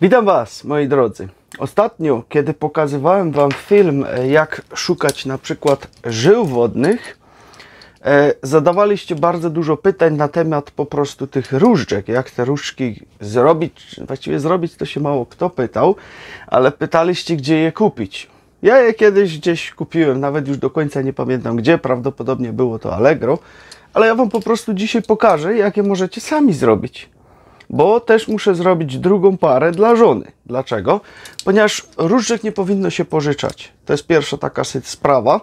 Witam Was, moi drodzy. Ostatnio, kiedy pokazywałem Wam film, jak szukać na przykład żył wodnych, zadawaliście bardzo dużo pytań na temat po prostu tych różdżek, jak te różdżki zrobić. Właściwie zrobić to się mało kto pytał, ale pytaliście, gdzie je kupić. Ja je kiedyś gdzieś kupiłem, nawet już do końca nie pamiętam gdzie, prawdopodobnie było to Allegro, ale ja Wam po prostu dzisiaj pokażę, jak je możecie sami zrobić. Bo też muszę zrobić drugą parę dla żony. Dlaczego? Ponieważ różdżek nie powinno się pożyczać. To jest pierwsza taka sprawa,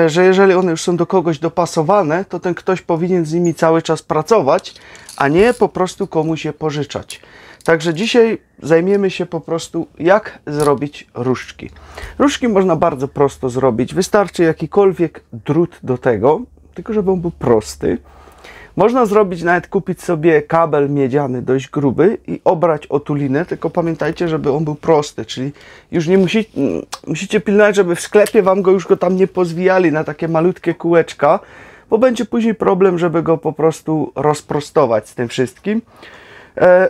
że jeżeli one już są do kogoś dopasowane, to ten ktoś powinien z nimi cały czas pracować, a nie po prostu komuś je pożyczać. Także dzisiaj zajmiemy się po prostu, jak zrobić różdżki. Różdżki można bardzo prosto zrobić. Wystarczy jakikolwiek drut do tego, tylko żeby on był prosty. Można zrobić, nawet kupić sobie kabel miedziany dość gruby i obrać otulinę, tylko pamiętajcie, żeby on był prosty, czyli już nie musicie pilnować, żeby w sklepie Wam go tam nie pozwijali na takie malutkie kółeczka, bo będzie później problem, żeby go po prostu rozprostować z tym wszystkim.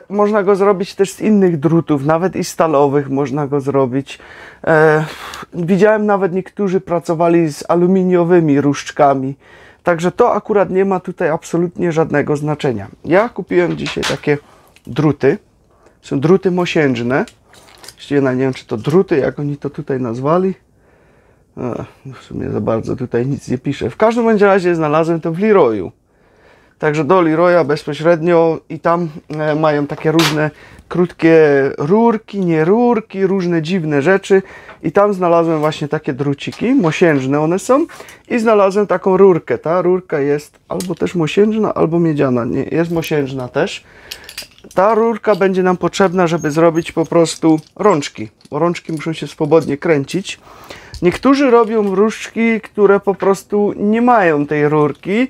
Można go zrobić też z innych drutów, nawet i stalowych można go zrobić. Widziałem nawet niektórzy pracowali z aluminiowymi różdżkami. Także to akurat nie ma tutaj absolutnie żadnego znaczenia. Ja kupiłem dzisiaj takie druty. Są druty mosiężne. Właściwie nie wiem, czy to druty, jak oni to tutaj nazwali. W sumie za bardzo tutaj nic nie pisze. W każdym bądź razie znalazłem to w Leroyu. Także do Leroya bezpośrednio i tam mają takie różne krótkie rurki, nie rurki, różne dziwne rzeczy. I tam znalazłem właśnie takie druciki, mosiężne one są. I znalazłem taką rurkę. Ta rurka jest albo też mosiężna, albo miedziana. Nie, jest mosiężna też. Ta rurka będzie nam potrzebna, żeby zrobić po prostu rączki. Bo rączki muszą się swobodnie kręcić. Niektórzy robią różdżki, które po prostu nie mają tej rurki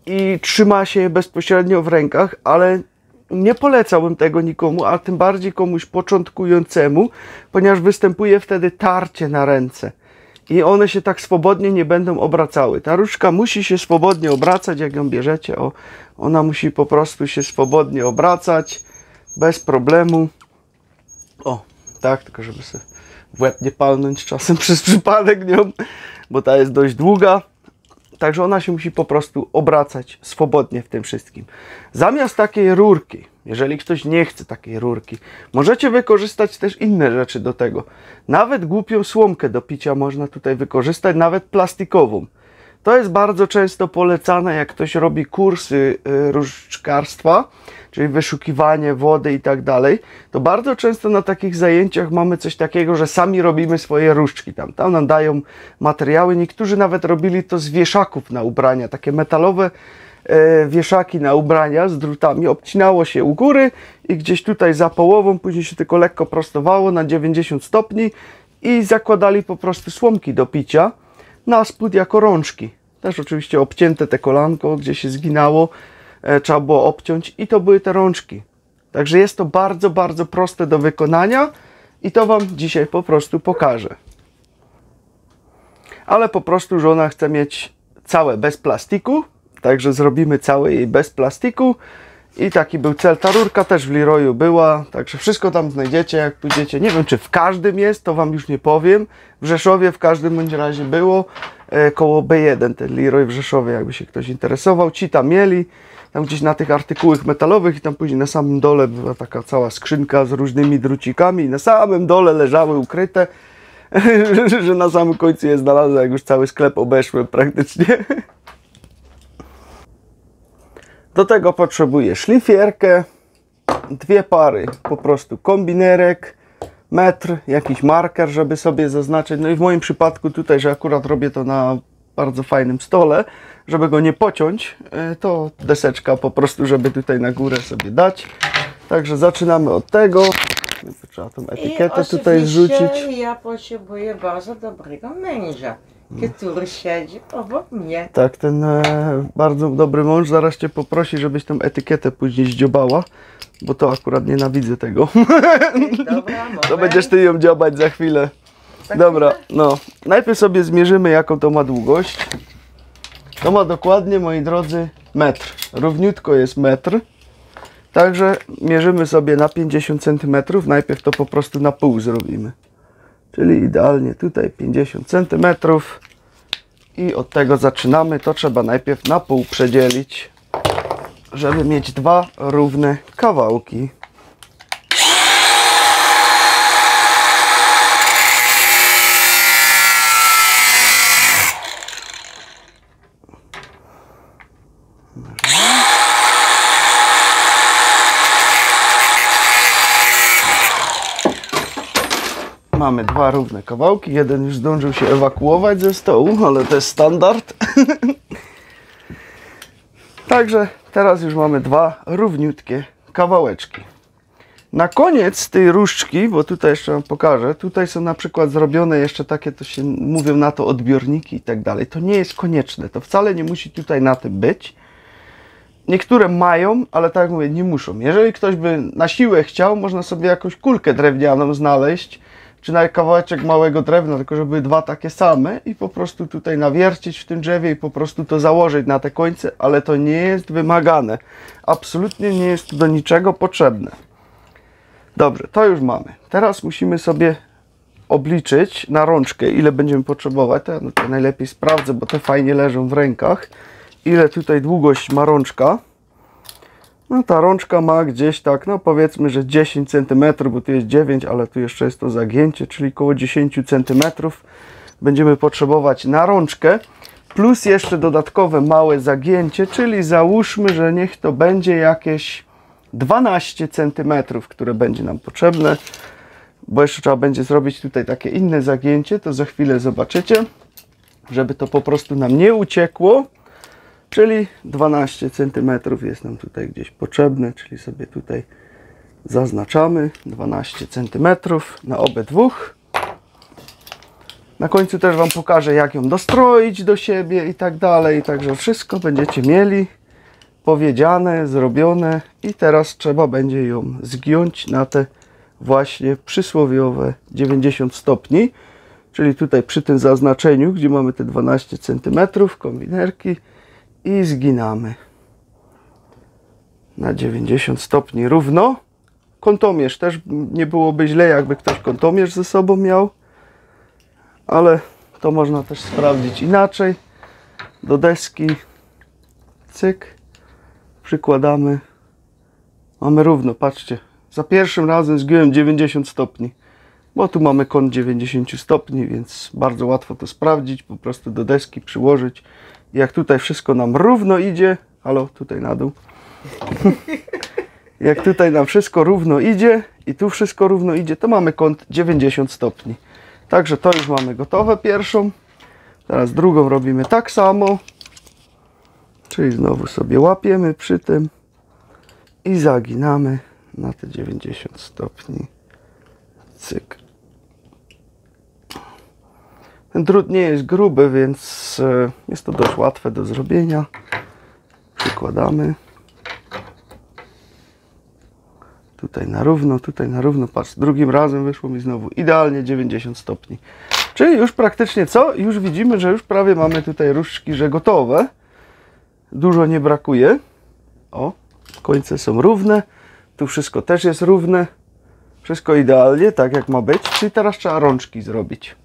i trzyma się je bezpośrednio w rękach, ale nie polecałbym tego nikomu, a tym bardziej komuś początkującemu, ponieważ występuje wtedy tarcie na ręce i one się tak swobodnie nie będą obracały. Ta różdżka musi się swobodnie obracać, jak ją bierzecie, ona musi po prostu się swobodnie obracać, bez problemu. O, tak, tylko żeby sobie w łeb nie palnąć czasem przez przypadek nią, bo ta jest dość długa. Także ona się musi po prostu obracać swobodnie w tym wszystkim. Zamiast takiej rurki, jeżeli ktoś nie chce takiej rurki, możecie wykorzystać też inne rzeczy do tego. Nawet głupią słomkę do picia można tutaj wykorzystać, nawet plastikową. To jest bardzo często polecane, jak ktoś robi kursy różdżkarstwa, czyli wyszukiwanie wody i tak dalej, to bardzo często na takich zajęciach mamy coś takiego, że sami robimy swoje różdżki. Tam nam dają materiały. Niektórzy nawet robili to z wieszaków na ubrania, takie metalowe wieszaki na ubrania z drutami. Obcinało się u góry i gdzieś tutaj za połową, później się tylko lekko prostowało na 90 stopni i zakładali po prostu słomki do picia na spód jako rączki. Też oczywiście obcięte te kolanko, gdzie się zginało, trzeba było obciąć i to były te rączki. Także jest to bardzo, bardzo proste do wykonania i to Wam dzisiaj po prostu pokażę. Ale po prostu żona chce mieć całe bez plastiku, także zrobimy całe jej bez plastiku i taki był cel. Ta rurka też w Leroyu była, także wszystko tam znajdziecie, jak pójdziecie. Nie wiem, czy w każdym jest, to Wam już nie powiem. W Rzeszowie w każdym bądź razie było, koło B1, ten Leroy w Rzeszowie, jakby się ktoś interesował. Ci tam mieli, tam gdzieś na tych artykułach metalowych i tam później na samym dole była taka cała skrzynka z różnymi drucikami i na samym dole leżały ukryte, że na samym końcu je znalazłem, jak już cały sklep obeszłem praktycznie. Do tego potrzebuję szlifierkę, dwie pary po prostu kombinerek, metr, jakiś marker, żeby sobie zaznaczyć. No i w moim przypadku tutaj, że akurat robię to na bardzo fajnym stole, żeby go nie pociąć, to deseczka po prostu, żeby tutaj na górę sobie dać. Także zaczynamy od tego. Trzeba tą etykietę tutaj zrzucić. Ja potrzebuję bardzo dobrego męża, który siedzi obok mnie. Tak, ten bardzo dobry mąż zaraz Cię poprosi, żebyś tą etykietę później zdziobała, bo to akurat nienawidzę tego. Dobra, to będziesz Ty ją dziobać za chwilę. Dobra, no. Najpierw sobie zmierzymy, jaką to ma długość. To ma dokładnie, moi drodzy, metr. Równiutko jest metr. Także mierzymy sobie na 50 cm. Najpierw to po prostu na pół zrobimy. Czyli idealnie tutaj 50 cm. I od tego zaczynamy. To trzeba najpierw na pół przedzielić, żeby mieć dwa równe kawałki. Mamy dwa równe kawałki. Jeden już zdążył się ewakuować ze stołu, ale to jest standard. Także teraz już mamy dwa równiutkie kawałeczki. Na koniec tej różdżki, bo tutaj jeszcze wam pokażę, tutaj są na przykład zrobione jeszcze takie, to się mówią na to odbiorniki i tak dalej. To nie jest konieczne, to wcale nie musi tutaj na tym być. Niektóre mają, ale tak jak mówię, nie muszą. Jeżeli ktoś by na siłę chciał, można sobie jakąś kulkę drewnianą znaleźć, czy nawet kawałeczek małego drewna, tylko żeby dwa takie same i po prostu tutaj nawiercić w tym drzewie i po prostu to założyć na te końce, ale to nie jest wymagane. Absolutnie nie jest to do niczego potrzebne. Dobrze, to już mamy. Teraz musimy sobie obliczyć na rączkę, ile będziemy potrzebować. To najlepiej sprawdzę, bo te fajnie leżą w rękach. Ile tutaj długość ma rączka. No ta rączka ma gdzieś tak, no powiedzmy, że 10 cm, bo tu jest 9, ale tu jeszcze jest to zagięcie, czyli około 10 cm będziemy potrzebować na rączkę, plus jeszcze dodatkowe małe zagięcie, czyli załóżmy, że niech to będzie jakieś 12 cm, które będzie nam potrzebne, bo jeszcze trzeba będzie zrobić tutaj takie inne zagięcie, to za chwilę zobaczycie, żeby to po prostu nam nie uciekło. Czyli 12 cm jest nam tutaj gdzieś potrzebne, czyli sobie tutaj zaznaczamy 12 cm na obydwu. Na końcu też wam pokażę, jak ją dostroić do siebie i tak dalej. Także wszystko będziecie mieli powiedziane, zrobione i teraz trzeba będzie ją zgiąć na te właśnie przysłowiowe 90 stopni. Czyli tutaj przy tym zaznaczeniu, gdzie mamy te 12 cm kombinerki, i zginamy na 90 stopni równo. Kątomierz też nie byłoby źle, jakby ktoś kątomierz ze sobą miał, ale to można też sprawdzić inaczej. Do deski cyk, przykładamy, mamy równo, patrzcie, za pierwszym razem zgiąłem 90 stopni, bo tu mamy kąt 90 stopni, więc bardzo łatwo to sprawdzić, po prostu do deski przyłożyć. Jak tutaj wszystko nam równo idzie, halo, tutaj na dół. Jak tutaj nam wszystko równo idzie i tu wszystko równo idzie, to mamy kąt 90 stopni. Także to już mamy gotowe pierwszą. Teraz drugą robimy tak samo. Czyli znowu sobie łapiemy przy tym i zaginamy na te 90 stopni. Cyk. Ten drut nie jest gruby, więc jest to dość łatwe do zrobienia. Przykładamy. Tutaj na równo. Patrz, drugim razem wyszło mi znowu idealnie 90 stopni. Czyli już praktycznie co? Już widzimy, że już prawie mamy tutaj różdżki, że gotowe. Dużo nie brakuje. O, końce są równe. Tu wszystko też jest równe. Wszystko idealnie, tak jak ma być. Czyli teraz trzeba rączki zrobić.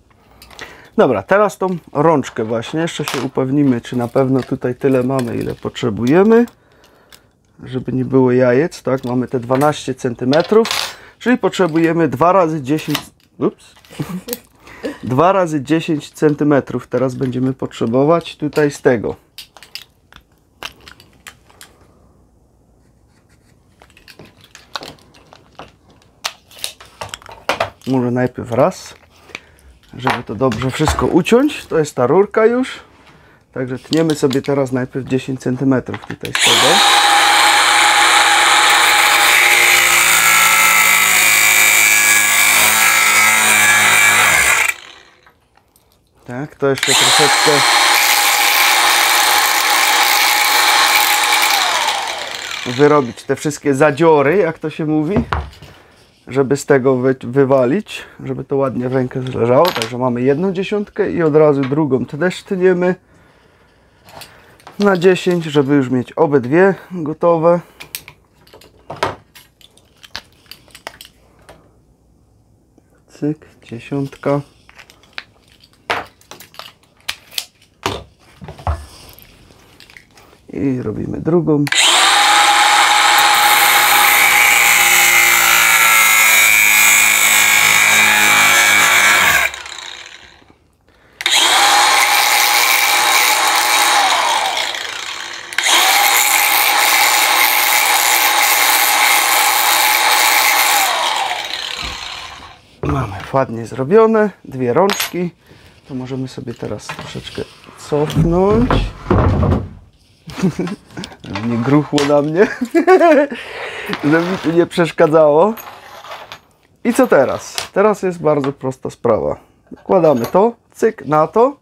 Dobra, teraz tą rączkę właśnie, jeszcze się upewnimy, czy na pewno tutaj tyle mamy, ile potrzebujemy, żeby nie było jajec, tak, mamy te 12 cm, czyli potrzebujemy 2 razy 10, ups, 2 razy 10 cm, teraz będziemy potrzebować tutaj z tego. Może najpierw raz, żeby to dobrze wszystko uciąć. To jest ta rurka już. Także tniemy sobie teraz najpierw 10 cm tutaj z tego. Tak, to jeszcze troszeczkę wyrobić te wszystkie zadziory, jak to się mówi, żeby z tego wywalić, żeby to ładnie w rękę leżało. Także mamy jedną dziesiątkę i od razu drugą też tniemy na 10, żeby już mieć obydwie gotowe. Cyk, 10. I robimy drugą. Mamy ładnie zrobione, dwie rączki. To możemy sobie teraz troszeczkę cofnąć. Nie gruchło na mnie, żeby mi tu nie przeszkadzało. I co teraz? Teraz jest bardzo prosta sprawa. Wkładamy to, cyk na to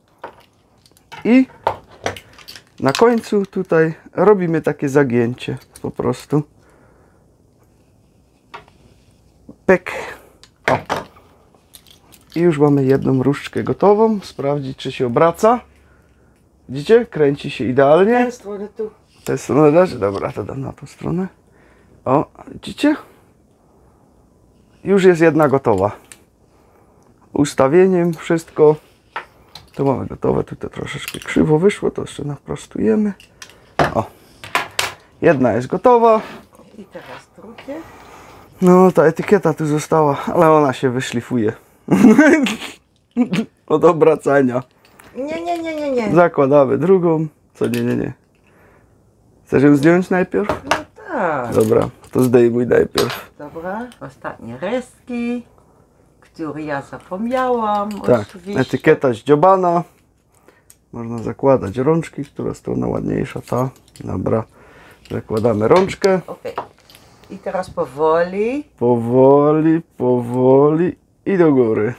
i na końcu tutaj robimy takie zagięcie po prostu. Pyk. O. I już mamy jedną różdżkę gotową. Sprawdzić, czy się obraca. Widzicie? Kręci się idealnie. Tę stronę tu. Tę stronę dać? Dobra, to dam na tą stronę. O, widzicie? Już jest jedna gotowa. Ustawieniem wszystko. To mamy gotowe. Tutaj troszeczkę krzywo wyszło. To jeszcze naprostujemy. O. Jedna jest gotowa. I teraz drugie. No, ta etykieta tu została, ale ona się wyszlifuje. Od obracania. Nie. Zakładamy drugą. Co? Nie. Chcesz ją zdjąć najpierw? No tak. Dobra, to zdejmuj najpierw. Dobra, ostatnie resztki, które ja zapomniałam. Tak, Oczywiście. etykieta zdziobana. Można zakładać rączki, która strona ładniejsza, ta. Dobra, zakładamy rączkę. Okej. I teraz powoli. Powoli i do góry.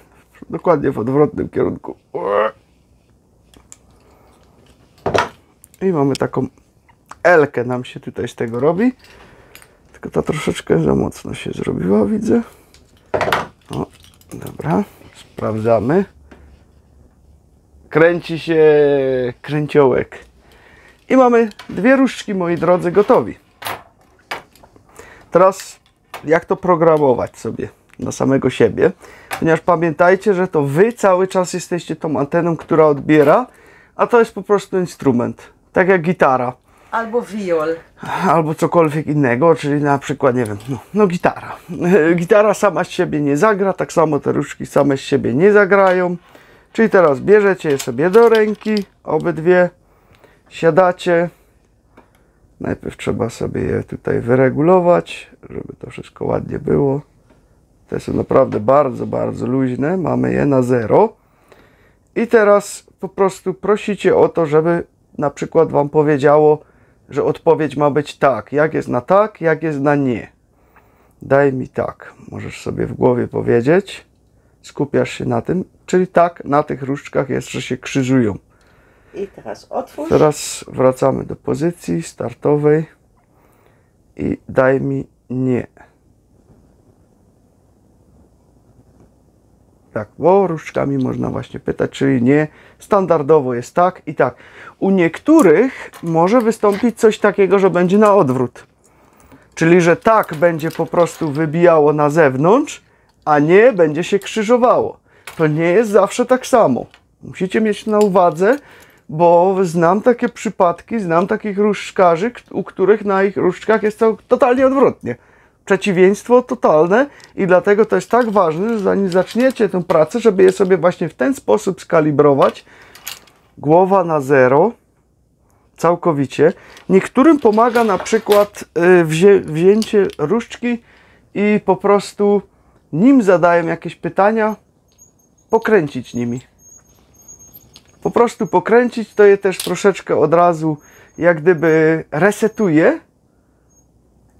Dokładnie w odwrotnym kierunku. I mamy taką elkę nam się tutaj z tego robi. Tylko ta troszeczkę za mocno się zrobiła, widzę. O, dobra, sprawdzamy. Kręci się kręciołek. I mamy dwie różdżki, moi drodzy, gotowi. Teraz jak to programować sobie na samego siebie, ponieważ pamiętajcie, że to wy cały czas jesteście tą anteną, która odbiera, a to jest po prostu instrument, tak jak gitara. Albo wiol. Albo cokolwiek innego, czyli na przykład, nie wiem, no gitara. Gitara sama z siebie nie zagra, tak samo te różdżki same z siebie nie zagrają. Czyli teraz bierzecie je sobie do ręki, obydwie, siadacie. Najpierw trzeba sobie je tutaj wyregulować, żeby to wszystko ładnie było. Te są naprawdę bardzo, bardzo luźne. Mamy je na 0. I teraz po prostu prosicie o to, żeby na przykład wam powiedziało, że odpowiedź ma być tak. Jak jest na tak, jak jest na nie. Daj mi tak. Możesz sobie w głowie powiedzieć. Skupiasz się na tym. Czyli tak, na tych różdżkach jest, że się krzyżują. I teraz otwórz. Teraz wracamy do pozycji startowej i daj mi nie. Tak, bo różdżkami można właśnie pytać, czyli nie. Standardowo jest tak i tak. U niektórych może wystąpić coś takiego, że będzie na odwrót. Czyli, że tak będzie po prostu wybijało na zewnątrz, a nie będzie się krzyżowało. To nie jest zawsze tak samo. Musicie mieć na uwadze, bo znam takie przypadki, znam takich różdżkarzy, u których na ich różdżkach jest to totalnie odwrotnie. Przeciwieństwo totalne i dlatego to jest tak ważne, że zanim zaczniecie tę pracę, żeby je sobie właśnie w ten sposób skalibrować, głowa na 0, całkowicie. Niektórym pomaga na przykład wzięcie różdżki i po prostu nim zadają jakieś pytania, pokręcić nimi. Po prostu pokręcić, to je też troszeczkę od razu jak gdyby resetuje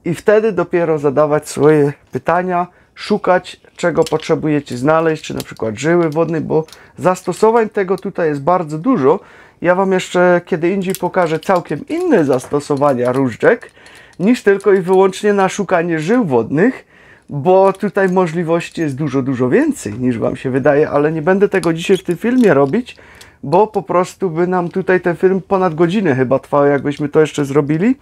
i wtedy dopiero zadawać swoje pytania, szukać czego potrzebujecie znaleźć, czy na przykład żyły wodnej, bo zastosowań tego tutaj jest bardzo dużo. Ja wam jeszcze kiedy indziej pokażę całkiem inne zastosowania różdżek niż tylko i wyłącznie na szukanie żył wodnych, bo tutaj możliwości jest dużo, dużo więcej niż wam się wydaje, ale nie będę tego dzisiaj w tym filmie robić, bo po prostu by nam tutaj ten film ponad godzinę chyba trwał, jakbyśmy to jeszcze zrobili.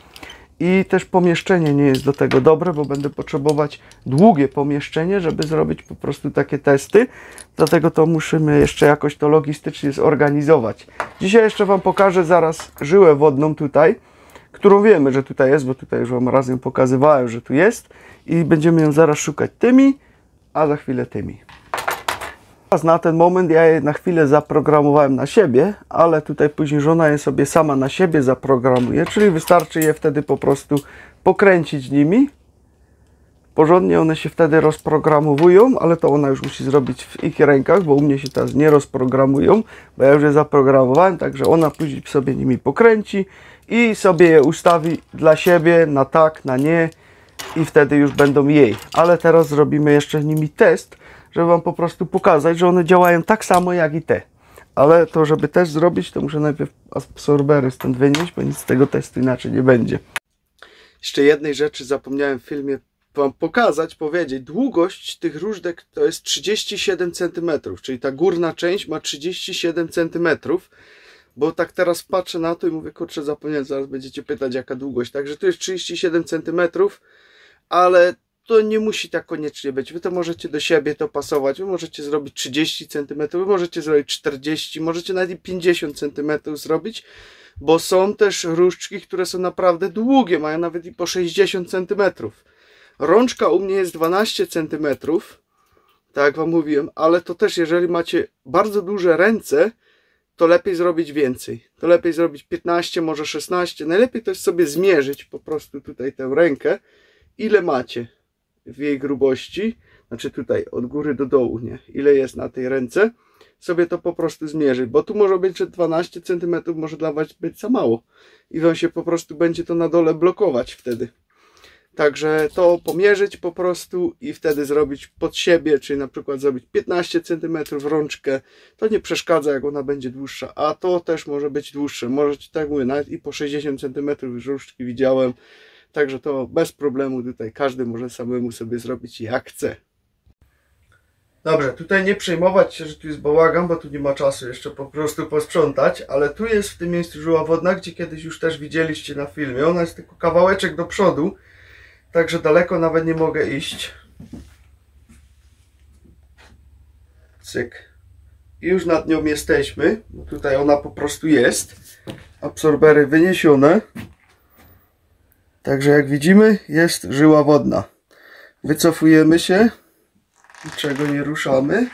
i też pomieszczenie nie jest do tego dobre, bo będę potrzebować długie pomieszczenie, żeby zrobić po prostu takie testy. Dlatego to musimy jeszcze jakoś to logistycznie zorganizować. Dzisiaj jeszcze Wam pokażę zaraz żyłę wodną tutaj, którą wiemy, że tutaj jest, bo tutaj już Wam raz ją pokazywałem, że tu jest i będziemy ją zaraz szukać tymi, a za chwilę tymi. Na ten moment ja je na chwilę zaprogramowałem na siebie, ale tutaj później żona je sobie sama na siebie zaprogramuje, czyli wystarczy je wtedy po prostu pokręcić nimi. Porządnie one się wtedy rozprogramowują, ale to ona już musi zrobić w ich rękach, bo u mnie się teraz nie rozprogramują, bo ja już je zaprogramowałem, także ona później sobie nimi pokręci i sobie je ustawi dla siebie na tak, na nie i wtedy już będą jej. Ale teraz zrobimy jeszcze nimi test, żeby Wam po prostu pokazać, że one działają tak samo jak i te. Ale to, żeby test zrobić, to muszę najpierw absorbery stąd wynieść, bo nic z tego testu inaczej nie będzie. Jeszcze jednej rzeczy zapomniałem w filmie Wam pokazać, powiedzieć. Długość tych różdżek to jest 37 cm, czyli ta górna część ma 37 cm. Bo tak teraz patrzę na to i mówię, kurczę, zapomniałem, zaraz będziecie pytać, jaka długość. Także tu jest 37 cm, ale to nie musi tak koniecznie być. Wy to możecie do siebie to pasować. Wy możecie zrobić 30 cm, wy możecie zrobić 40, możecie nawet i 50 cm zrobić, bo są też różdżki, które są naprawdę długie, mają nawet i po 60 cm. Rączka u mnie jest 12 cm, tak jak Wam mówiłem, ale to też jeżeli macie bardzo duże ręce, to lepiej zrobić więcej. To lepiej zrobić 15, może 16. Najlepiej to jest sobie zmierzyć po prostu tutaj tę rękę, ile macie w jej grubości, znaczy tutaj od góry do dołu, nie? Ile jest na tej ręce, sobie to po prostu zmierzyć, bo tu może być, że 12 cm może dla Was być za mało i Wam się po prostu będzie to na dole blokować wtedy. Także to pomierzyć po prostu i wtedy zrobić pod siebie, czyli na przykład zrobić 15 cm rączkę, to nie przeszkadza, jak ona będzie dłuższa, a to też może być dłuższe, możecie, tak mówię, nawet i po 60 cm już różdżki widziałem. Także to bez problemu tutaj każdy może samemu sobie zrobić jak chce. Dobrze, tutaj nie przejmować się, że tu jest bałagan, bo tu nie ma czasu jeszcze po prostu posprzątać, ale tu jest w tym miejscu żyła wodna, gdzie kiedyś już też widzieliście na filmie. Ona jest tylko kawałeczek do przodu, także daleko nawet nie mogę iść. Cyk. I już nad nią jesteśmy, bo tutaj ona po prostu jest. Absorbery wyniesione. Także jak widzimy, jest żyła wodna. Wycofujemy się, niczego nie ruszamy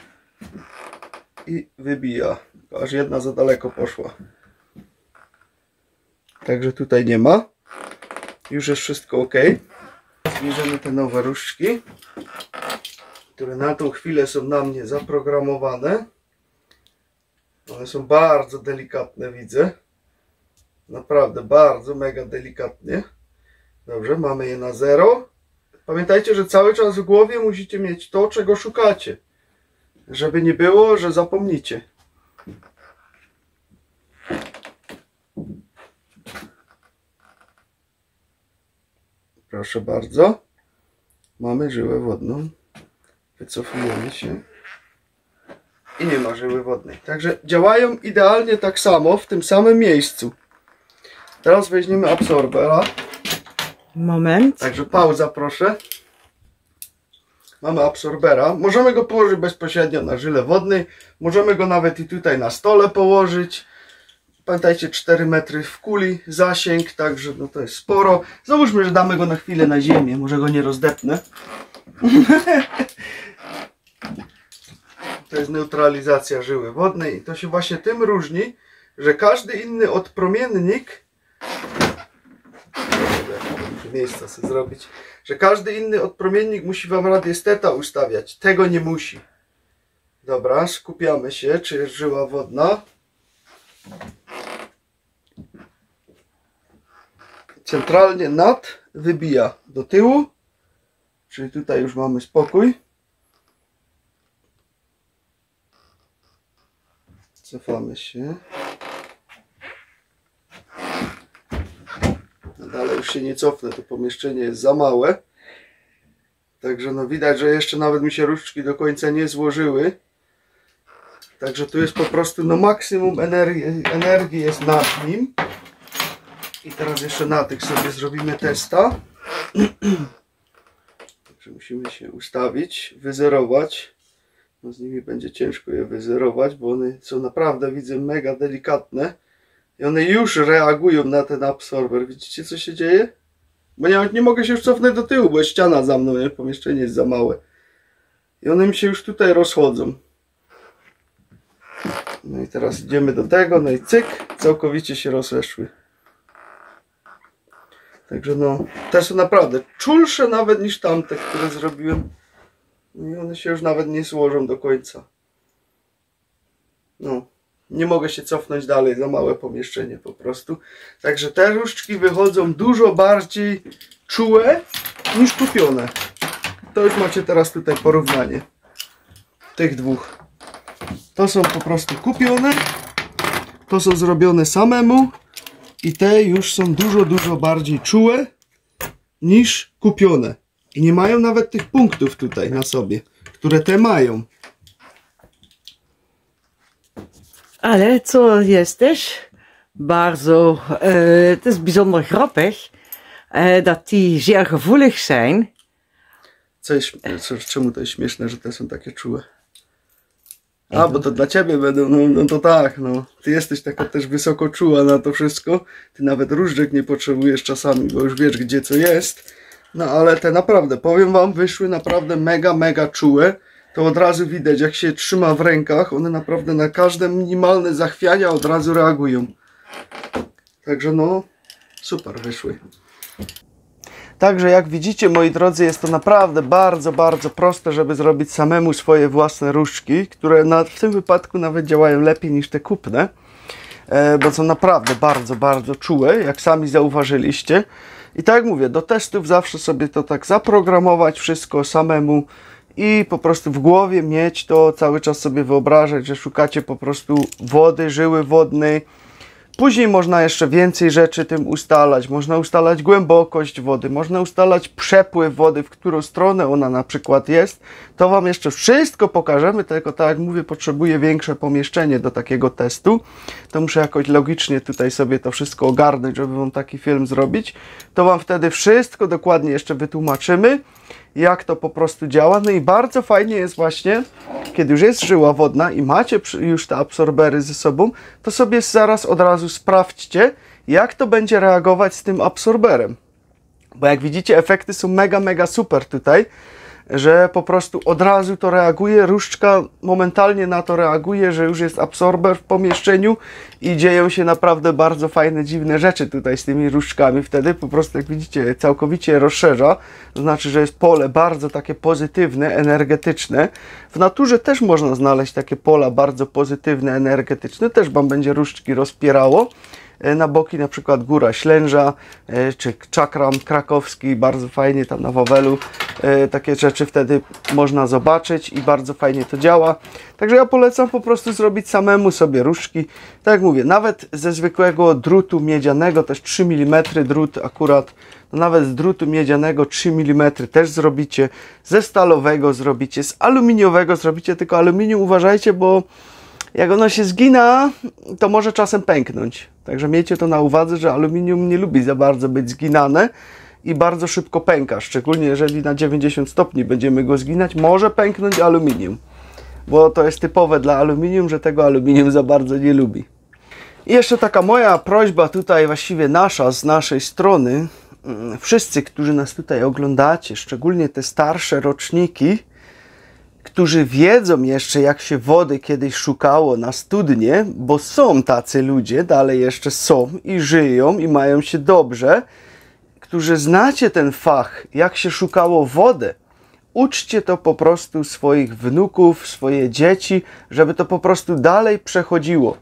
i wybija. Aż jedna za daleko poszła. Także tutaj nie ma. Już jest wszystko ok. Bierzemy te nowe różdżki, które na tą chwilę są na mnie zaprogramowane. One są bardzo delikatne, widzę. Naprawdę bardzo, mega delikatnie. Dobrze, mamy je na 0. Pamiętajcie, że cały czas w głowie musicie mieć to, czego szukacie. Żeby nie było, że zapomnicie. Proszę bardzo. Mamy żyłę wodną. Wycofujemy się. I nie ma żyły wodnej. Także działają idealnie tak samo, w tym samym miejscu. Teraz weźmiemy absorbera. Moment. Także pauza, proszę. Mamy absorbera. Możemy go położyć bezpośrednio na żyle wodnej. Możemy go nawet i tutaj na stole położyć. Pamiętajcie, 4 metry w kuli zasięg, także no to jest sporo. Załóżmy, że damy go na chwilę na ziemię. Może go nie rozdepnę. To jest neutralizacja żyły wodnej. I to się właśnie tym różni, że każdy inny odpromiennik, miejsca sobie zrobić, że każdy inny odpromiennik musi Wam radiesteta ustawiać. Tego nie musi. Dobra, skupiamy się, czy jest żyła wodna. Centralnie nad wybija do tyłu, czyli tutaj już mamy spokój. Cofamy się. Dalej już się nie cofnę, to pomieszczenie jest za małe. Także no widać, że jeszcze nawet mi się różdżki do końca nie złożyły. Także tu jest po prostu no maksimum energii jest nad nim. I teraz jeszcze na tych sobie zrobimy testa. Także musimy się ustawić, wyzerować. No z nimi będzie ciężko je wyzerować, bo one są naprawdę, widzę, mega delikatne. I one już reagują na ten absorber. Widzicie, co się dzieje? Bo nie mogę się już cofnąć do tyłu, bo jest ściana za mną, nie? Pomieszczenie jest za małe. I one mi się już tutaj rozchodzą. No i teraz idziemy do tego, no i cyk, całkowicie się rozeszły. Także no, te są naprawdę czulsze nawet niż tamte, które zrobiłem. I one się już nawet nie złożą do końca. No, nie mogę się cofnąć dalej, za małe pomieszczenie po prostu. Także te różdżki wychodzą dużo bardziej czułe niż kupione. To już macie teraz tutaj porównanie tych dwóch. To są po prostu kupione, to są zrobione samemu i te już są dużo bardziej czułe niż kupione. I nie mają nawet tych punktów tutaj na sobie, które te mają. Ale co jest też bardzo, het is bijzonder grappig, dat die zeer gevoelig zijn. Czemu to jest śmieszne, że te są takie czułe? A, bo to dla ciebie będą, no to tak, no. Ty jesteś taka też wysoko czuła na to wszystko. Ty nawet różdżek nie potrzebujesz czasami, bo już wiesz, gdzie co jest. No ale te naprawdę, powiem wam, wyszły naprawdę mega czułe. To od razu widać, jak się trzyma w rękach. One naprawdę na każde minimalne zachwiania od razu reagują. Także no, super wyszły. Także jak widzicie, moi drodzy, jest to naprawdę bardzo proste, żeby zrobić samemu swoje własne różdżki, które w tym wypadku nawet działają lepiej niż te kupne, bo są naprawdę bardzo czułe, jak sami zauważyliście. I tak jak mówię, do testów zawsze sobie to tak zaprogramować wszystko samemu i po prostu w głowie mieć to, cały czas sobie wyobrażać, że szukacie po prostu wody, żyły wodnej. Później można jeszcze więcej rzeczy tym ustalać. Można ustalać głębokość wody, można ustalać przepływ wody, w którą stronę ona na przykład jest. To wam jeszcze wszystko pokażemy, tylko tak jak mówię, potrzebuję większe pomieszczenie do takiego testu. To muszę jakoś logicznie tutaj sobie to wszystko ogarnąć, żeby wam taki film zrobić. To wam wtedy wszystko dokładnie jeszcze wytłumaczymy, jak to po prostu działa. No i bardzo fajnie jest właśnie, kiedy już jest żyła wodna i macie już te absorbery ze sobą, to sobie zaraz od razu sprawdźcie, jak to będzie reagować z tym absorberem. Bo jak widzicie, efekty są mega super tutaj, że po prostu od razu to reaguje, różdżka momentalnie na to reaguje, że już jest absorber w pomieszczeniu i dzieją się naprawdę bardzo fajne, dziwne rzeczy tutaj z tymi różdżkami. Wtedy po prostu, jak widzicie, całkowicie rozszerza, to znaczy, że jest pole bardzo takie pozytywne, energetyczne. W naturze też można znaleźć takie pola bardzo pozytywne, energetyczne, też wam będzie różdżki rozpierało na boki, na przykład Góra Ślęża, czy czakram krakowski, bardzo fajnie tam na Wawelu, takie rzeczy wtedy można zobaczyć i bardzo fajnie to działa. Także ja polecam po prostu zrobić samemu sobie różdżki. Tak jak mówię, nawet ze zwykłego drutu miedzianego, też 3 mm drut akurat, no nawet z drutu miedzianego 3 mm też zrobicie, ze stalowego zrobicie, z aluminiowego zrobicie, tylko aluminium uważajcie, bo jak ono się zgina, to może czasem pęknąć. Także miejcie to na uwadze, że aluminium nie lubi za bardzo być zginane i bardzo szybko pęka. Szczególnie jeżeli na 90 stopni będziemy go zginać, może pęknąć aluminium. Bo to jest typowe dla aluminium, że tego aluminium za bardzo nie lubi. I jeszcze taka moja prośba tutaj, właściwie nasza, z naszej strony. Wszyscy, którzy nas tutaj oglądacie, szczególnie te starsze roczniki, którzy wiedzą jeszcze, jak się wody kiedyś szukało na studnie, bo są tacy ludzie, dalej jeszcze są i żyją i mają się dobrze, którzy znacie ten fach, jak się szukało wodę. Uczcie to po prostu swoich wnuków, swoje dzieci, żeby to po prostu dalej przechodziło.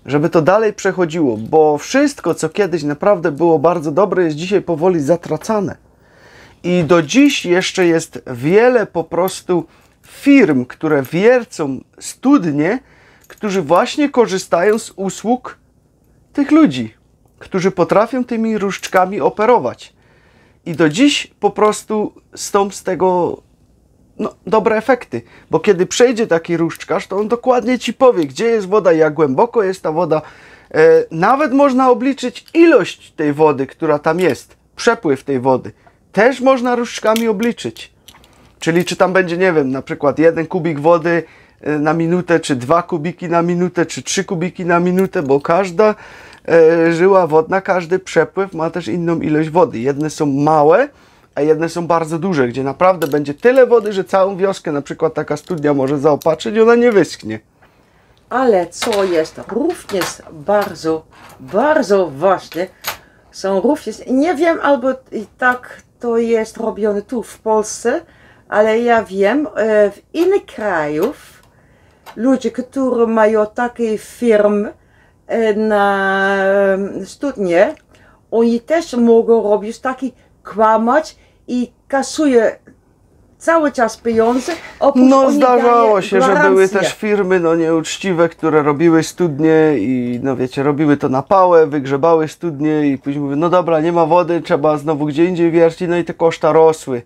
Żeby to dalej przechodziło, bo wszystko, co kiedyś naprawdę było bardzo dobre, jest dzisiaj powoli zatracane. I do dziś jeszcze jest wiele po prostu firm, które wiercą studnie, którzy właśnie korzystają z usług tych ludzi, którzy potrafią tymi różdżkami operować. I do dziś po prostu z tego no, dobre efekty, bo kiedy przejdzie taki różdżkarz, to on dokładnie Ci powie, gdzie jest woda, jak głęboko jest ta woda. Nawet można obliczyć ilość tej wody, która tam jest, przepływ tej wody. Też można różdżkami obliczyć. Czyli czy tam będzie, nie wiem, na przykład 1 kubik wody na minutę, czy 2 kubiki na minutę, czy 3 kubiki na minutę, bo każda żyła wodna, każdy przepływ ma też inną ilość wody. Jedne są małe, a jedne są bardzo duże, gdzie naprawdę będzie tyle wody, że całą wioskę na przykład taka studnia może zaopatrzyć i ona nie wyschnie. Ale co jest również bardzo, bardzo ważne, są również, nie wiem, albo i tak to jest robione tu w Polsce, ale ja wiem, w innych krajach ludzie, którzy mają takie firmy na studnie, oni też mogą robić taki kłamać i kasuje cały czas pieniądze. No zdarzało się, że były też firmy no nieuczciwe, które robiły studnie i no wiecie, robiły to na pałę, wygrzebały studnie i później mówiły, no dobra, nie ma wody, trzeba znowu gdzie indziej wiercić, no i te koszta rosły.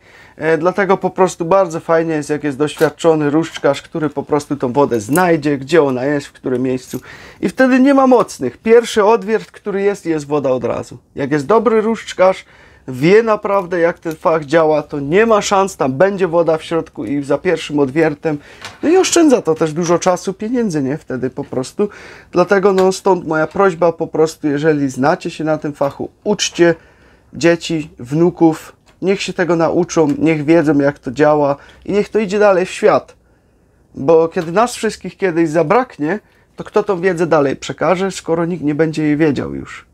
Dlatego po prostu bardzo fajnie jest, jak jest doświadczony różdżkarz, który po prostu tą wodę znajdzie, gdzie ona jest, w którym miejscu i wtedy nie ma mocnych. Pierwszy odwiert, który jest woda od razu. Jak jest dobry różdżkarz, wie naprawdę, jak ten fach działa, to nie ma szans, tam będzie woda w środku i za pierwszym odwiertem. No i oszczędza to też dużo czasu, pieniędzy, nie? Wtedy po prostu. Dlatego no stąd moja prośba po prostu, jeżeli znacie się na tym fachu, uczcie dzieci, wnuków, niech się tego nauczą, niech wiedzą, jak to działa i niech to idzie dalej w świat. Bo kiedy nas wszystkich kiedyś zabraknie, to kto tą wiedzę dalej przekaże, skoro nikt nie będzie jej wiedział już.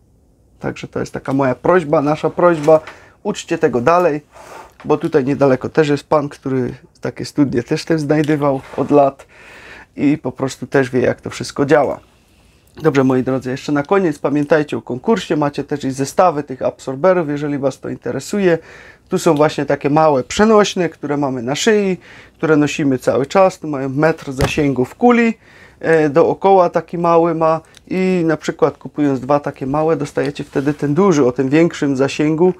Także to jest taka moja prośba, nasza prośba. Uczcie tego dalej, bo tutaj niedaleko też jest pan, który takie studnie też znajdywał od lat i po prostu też wie, jak to wszystko działa. Dobrze, moi drodzy, jeszcze na koniec pamiętajcie o konkursie. Macie też i zestawy tych absorberów, jeżeli Was to interesuje. Tu są właśnie takie małe przenośne, które mamy na szyi, które nosimy cały czas. Tu mają metr zasięgu w kuli. Dookoła taki mały ma i na przykład kupując 2 takie małe dostajecie wtedy ten duży o tym większym zasięgu.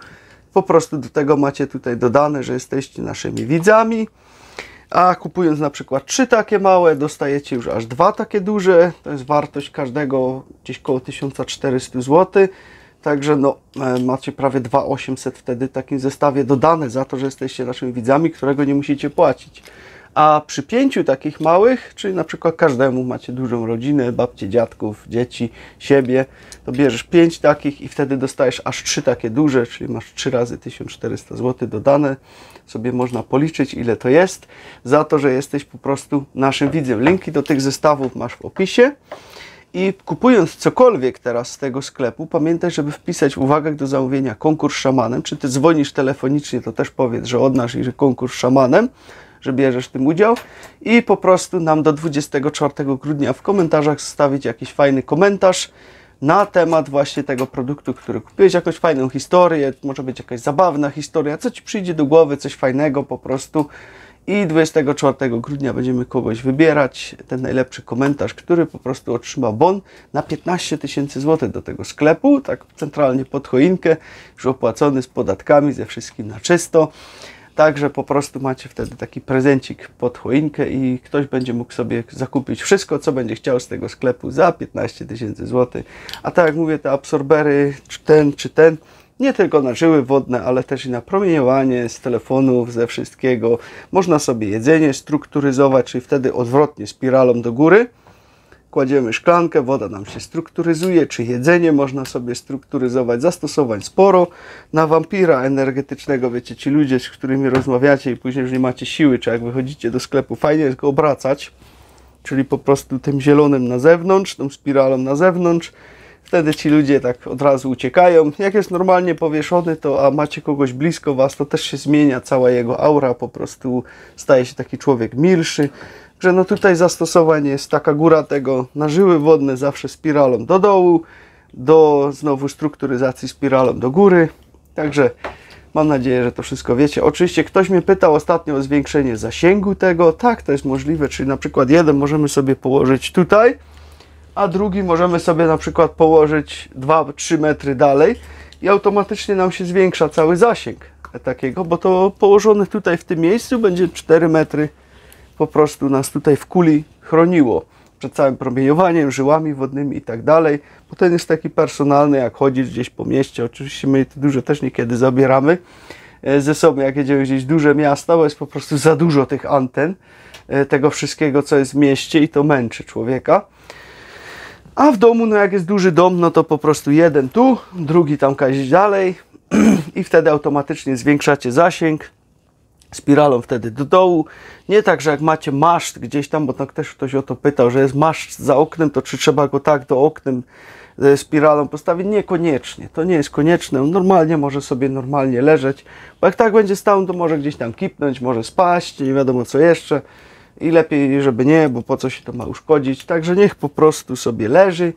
Po prostu do tego macie tutaj dodane, że jesteście naszymi widzami. A kupując na przykład 3 takie małe dostajecie już aż 2 takie duże. To jest wartość każdego gdzieś koło 1400 zł. Także no, macie prawie 2800 wtedy w takim zestawie dodane za to, że jesteście naszymi widzami, którego nie musicie płacić. A przy 5 takich małych, czyli na przykład każdemu macie dużą rodzinę, babcie, dziadków, dzieci, siebie, to bierzesz 5 takich i wtedy dostajesz aż 3 takie duże, czyli masz 3 razy 1400 zł dodane. Sobie można policzyć, ile to jest, za to, że jesteś po prostu naszym widzem. Linki do tych zestawów masz w opisie. I kupując cokolwiek teraz z tego sklepu, pamiętaj, żeby wpisać w uwagach do zamówienia konkurs szamanem. Czy ty dzwonisz telefonicznie, to też powiedz, że od nas i że konkurs szamanem, że bierzesz w tym udział i po prostu nam do 24 grudnia w komentarzach zostawić jakiś fajny komentarz na temat właśnie tego produktu, który kupiłeś, jakąś fajną historię, może być jakaś zabawna historia, co Ci przyjdzie do głowy, coś fajnego po prostu. I 24 grudnia będziemy kogoś wybierać, ten najlepszy komentarz, który po prostu otrzyma bon na 15 000 zł do tego sklepu, tak centralnie pod choinkę, już opłacony z podatkami, ze wszystkim na czysto. Także po prostu macie wtedy taki prezencik pod choinkę i ktoś będzie mógł sobie zakupić wszystko, co będzie chciał z tego sklepu za 15 000 zł. A tak jak mówię, te absorbery, czy ten, nie tylko na żyły wodne, ale też i na promieniowanie z telefonów, ze wszystkiego. Można sobie jedzenie strukturyzować, czyli wtedy odwrotnie spiralą do góry. Kładziemy szklankę, woda nam się strukturyzuje, czy jedzenie można sobie strukturyzować, zastosowań sporo. Na wampira energetycznego, wiecie, ci ludzie, z którymi rozmawiacie i później już nie macie siły, czy jak wychodzicie do sklepu, fajnie jest go obracać, czyli po prostu tym zielonym na zewnątrz, tą spiralą na zewnątrz. Wtedy ci ludzie tak od razu uciekają. Jak jest normalnie powieszony, to a macie kogoś blisko was, to też się zmienia cała jego aura, po prostu staje się taki człowiek milszy. Że no tutaj zastosowanie jest taka góra tego na żyły wodne zawsze spiralą do dołu, do znowu strukturyzacji spiralą do góry. Także mam nadzieję, że to wszystko wiecie. Oczywiście ktoś mnie pytał ostatnio o zwiększenie zasięgu tego. Tak, to jest możliwe, czyli na przykład jeden możemy sobie położyć tutaj, a drugi możemy sobie na przykład położyć 2-3 metry dalej i automatycznie nam się zwiększa cały zasięg takiego, bo to położone tutaj w tym miejscu będzie 4 metry po prostu nas tutaj w kuli chroniło przed całym promieniowaniem, żyłami wodnymi i tak dalej. Bo ten jest taki personalny, jak chodzisz gdzieś po mieście. Oczywiście my to dużo też niekiedy zabieramy ze sobą, jak jedziemy gdzieś w duże miasta, bo jest po prostu za dużo tych anten, tego wszystkiego, co jest w mieście i to męczy człowieka. A w domu, no jak jest duży dom, no to po prostu jeden tu, drugi tam gdzieś dalej i wtedy automatycznie zwiększacie zasięg spiralą wtedy do dołu. Nie tak, że jak macie maszt gdzieś tam, bo tak też ktoś o to pytał, że jest maszt za oknem, to czy trzeba go tak do oknem spiralą postawić? Niekoniecznie. To nie jest konieczne. Normalnie może sobie normalnie leżeć, bo jak tak będzie stał, to może gdzieś tam kipnąć, może spaść, nie wiadomo co jeszcze. I lepiej, żeby nie, bo po co się to ma uszkodzić. Także niech po prostu sobie leży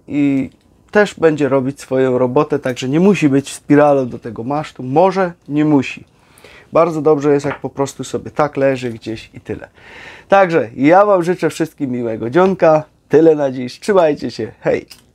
i też będzie robić swoją robotę, także nie musi być spiralą do tego masztu. Może, nie musi. Bardzo dobrze jest, jak po prostu sobie tak leży gdzieś i tyle. Także ja Wam życzę wszystkim miłego dzionka. Tyle na dziś. Trzymajcie się. Hej!